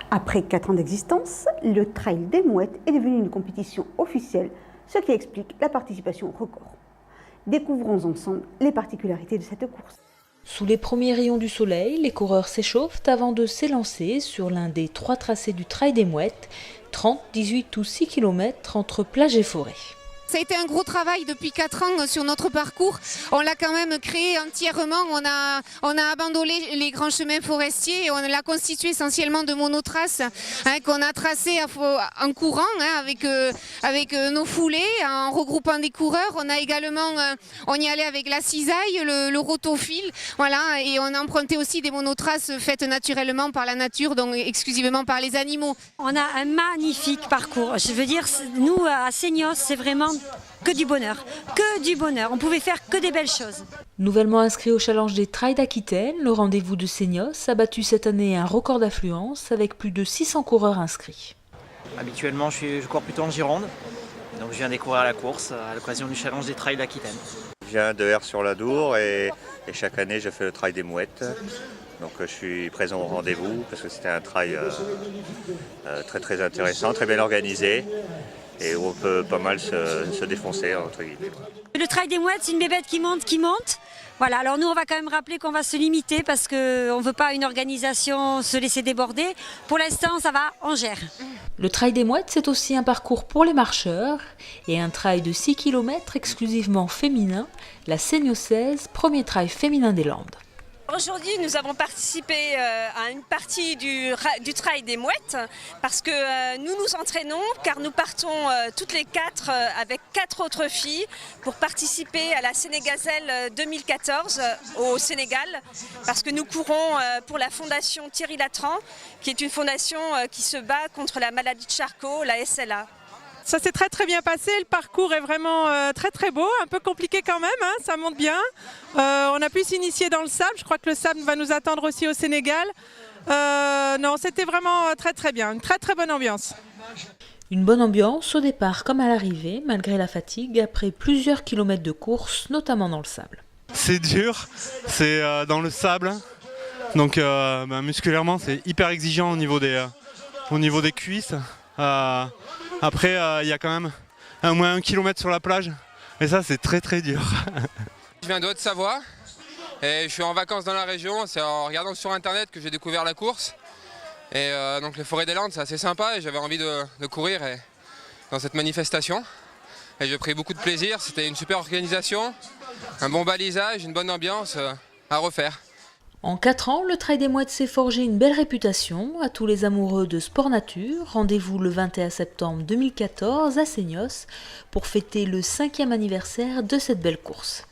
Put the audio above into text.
Après 4 ans d'existence, le Trail des Mouettes est devenu une compétition officielle, ce qui explique la participation record. Découvrons ensemble les particularités de cette course. Sous les premiers rayons du soleil, les coureurs s'échauffent avant de s'élancer sur l'un des 3 tracés du Trail des Mouettes, 30, 18 ou 6 km entre plage et forêt. Ça a été un gros travail depuis 4 ans sur notre parcours. On l'a quand même créé entièrement. On a abandonné les grands chemins forestiers et on l'a constitué essentiellement de monotraces qu'on a tracées en courant avec nos foulées, en regroupant des coureurs. On a également, on y allait avec la cisaille, le rotophile, voilà, et on a emprunté aussi des monotraces faites naturellement par la nature, donc exclusivement par les animaux. On a un magnifique parcours. Je veux dire, nous à Seignos, c'est vraiment que du bonheur, que du bonheur. On pouvait faire que des belles choses. Nouvellement inscrit au challenge des Trails d'Aquitaine, le rendez-vous de Seignos a battu cette année un record d'affluence avec plus de 600 coureurs inscrits. Habituellement, je cours plutôt en Gironde, donc je viens découvrir la course à l'occasion du challenge des Trails d'Aquitaine. Je viens de Aire-sur-l'Adour et chaque année je fais le Trail des Mouettes. Donc je suis présent au rendez-vous parce que c'était un trail très intéressant, très bien organisé et où on peut pas mal se défoncer entre guillemets. Le Trail des Mouettes, c'est une bébête qui monte. Voilà, alors nous on va quand même rappeler qu'on va se limiter parce qu'on ne veut pas une organisation se laisser déborder. Pour l'instant ça va, on gère. Le Trail des Mouettes, c'est aussi un parcours pour les marcheurs et un trail de 6 km exclusivement féminin, la Seignossaise, premier trail féminin des Landes. Aujourd'hui, nous avons participé à une partie du Trail des Mouettes parce que nous nous entraînons car nous partons toutes les 4 avec 4 autres filles pour participer à la Sénégazelle 2014 au Sénégal parce que nous courons pour la fondation Thierry Latran qui est une fondation qui se bat contre la maladie de Charcot, la SLA. Ça s'est très bien passé, le parcours est vraiment très beau, un peu compliqué quand même, hein, ça monte bien. On a pu s'initier dans le sable, je crois que le sable va nous attendre aussi au Sénégal. Non, c'était vraiment très bien, une très bonne ambiance. Une bonne ambiance au départ comme à l'arrivée, malgré la fatigue, après plusieurs kilomètres de course, notamment dans le sable. C'est dur, c'est dans le sable, donc musculairement c'est hyper exigeant au niveau des cuisses. Après, il y a quand même au moins 1 kilomètre sur la plage, et ça c'est très dur. Je viens de Haute-Savoie et je suis en vacances dans la région. C'est en regardant sur internet que j'ai découvert la course. Et donc les forêts des Landes, c'est assez sympa et j'avais envie de courir dans cette manifestation. Et j'ai pris beaucoup de plaisir, c'était une super organisation, un bon balisage, une bonne ambiance à refaire. En 4 ans, le Trail des Mouettes s'est forgé une belle réputation à tous les amoureux de sport nature. Rendez-vous le 21 septembre 2014 à Seignos pour fêter le 5e anniversaire de cette belle course.